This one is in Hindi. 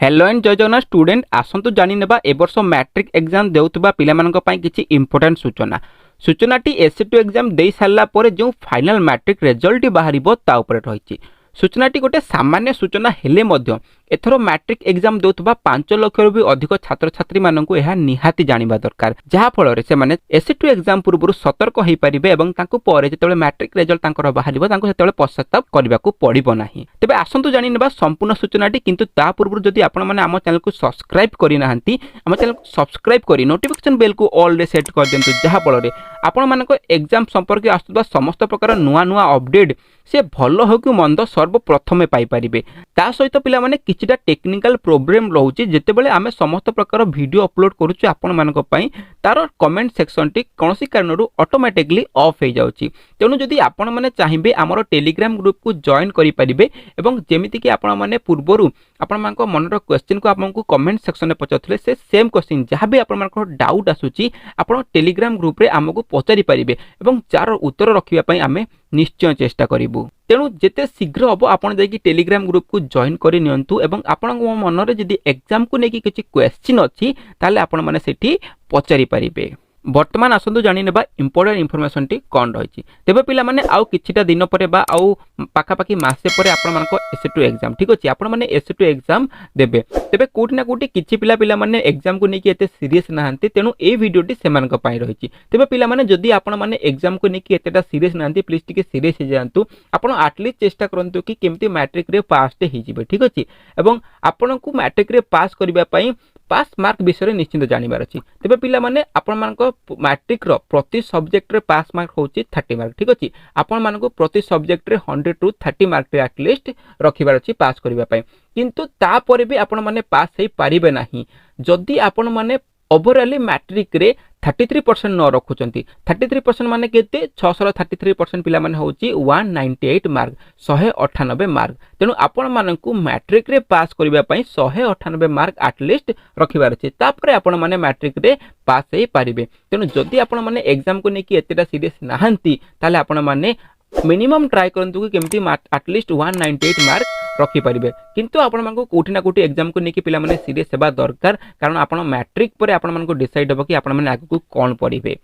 हेलो एंड जय जगन्नाथ स्टूडेंट आसतु जानी नेबा ए वर्ष मैट्रिक एग्जाम देउतबा पिलामानक पई किछि इंपोर्टेंट सूचनाटी एसए2 एग्जाम दे सारला परे जो फाइनल मैट्रिक रिजल्ट बाहरिबो ता उपरे रहिछि। सूचनाटी गोटे सामान्य सूचना हेले मध्य एथरो मैट्रिक एग्जाम देउतबा 5 लाख रु भी अधिक छात्र छात्री माननकु एहा निहाती जानिबा दरकार, जहा फल रे से माने एसए2 एग्जाम पूर्व सतर्क होई परिबे एवं तांको परे जेतेबेले मैट्रिक रिजल्ट तांकर बाहरिबो तांको सेतेबेले पश्चाताप करबाकू पड़िबो नाही। तबे आसंतु जानि नेबा संपूर्ण सूचनाटी, किंतु ता पूर्व जदि आपण माने आम चैनल को सब्सक्राइब करि नाहंती आम चैनल को सब्सक्राइब करी नोटिफिकेशन बेल को ऑल रे सेट कर देंतु, जहा फल रे आपण मानको एग्जाम संपर्क आसुबा समस्त प्रकार नुआ नुआ अपडेट से भल हो कि मंद सर्वप्रथमे पाई परिबे। ता सहित पिला माने किछिटा टेक्निकल प्रॉब्लम रहउची जेतेबेले आमे समस्त प्रकार वीडियो अपलोड करूछु आपण मानको पई तार कमेंट सेक्शन टी कोनोसी कारणरू ऑटोमेटिकली ऑफ हो जाउची। तेनु जदि आपण माने चाहिबे हमर टेलीग्राम ग्रुप को जॉइन करि परिबे एवं जेमिति कि आपण माने पूर्वरु आपण मानको मनर क्वेश्चन को आपनको कमेंट सेक्शन में पचाथले से सेम क्वेश्चन जहाँ भी आपण मानको डाउट आसुची आपण टेलीग्राम ग्रुप रे हमको पचारि परिबे एवं जार उत्तर रखिबा पई आमे निश्चय चेष्टा करिबु। तेणु जेते शीघ्र हम आपण जाई टेलीग्राम ग्रुप को जॉइन करि नियंतु एवं आपण मन रे जदि एग्जाम को नेकी किछि क्वेश्चन अछि ताले आपण माने सेठी पचारि परिबे। वर्तमान आसतु जानि नेबा इंपोर्टेंट इनफॉरमेशन टी कोन रहिछि। तेबे पिला माने आउ किछिटा दिन परे बा आउ पाखापाखि मासे परे आपण मानको एसए2 एग्जाम ठीक अछि, आपण माने एसए2 एग्जाम देबे। तेबे कोठी ना कोठी किछि पिला माने एग्जाम को नेकी एते सीरियस नाहंती, तेनु ए वीडियो टी सेमानक पई रहिछि। तेबे पिला माने जदि आपण माने एग्जाम को नेकी एतेटा सीरियस नाहंती प्लीज टिके सीरियस हो जांतु। आपण एटलीस्ट चेष्टा करंतु कि केमती मैट्रिक रे पास टे हि जिवे ठीक अछि एवं आपण को मैट्रिक रे पास करिबा पई पास मार्क विषय निश्चिंत जानिबार अछि। तेबे पिला माने आपण मानको मैट्रिक रो प्रति सब्जेक्ट रे पास मार्क होची 30 मार्क ठीक अछि। आपण मानको प्रति सब्जेक्ट रे 100 टू 30 मार्क रे एटलीस्ट रखिबार अछि पास करिबा पई, किंतु ता परे भी आपण माने पास हेई पारिबे नाही जदि आपण माने ओवरऑल मैट्रिक रे 33% न रखुचंती। 33% माने केते 633% पिला माने होची 198 मार्क 198 मार्क। तेनु आपण माननकु मैट्रिक रे पास करिबा पई 198 मार्क एटलीस्ट रखिबार अछि, तापरे आपण माने मैट्रिक रे पास हेई पारिबे। तेनु जदि आपण माने एग्जाम को नेकी एतेटा सीरियस नाहंती ताले आपण माने मिनिमम ट्राई करंतु कि केमती एटलीस्ट 198 मार्क रखि परिबे। किंतु आपण मानको कोठी ना कोठी एग्जाम को नेकी पिला माने सीरियस हेबा दरकार, कारण आपण मैट्रिक परे आपण मानको डिसाइड हो कि आपण माने आगु कोन पढिबे।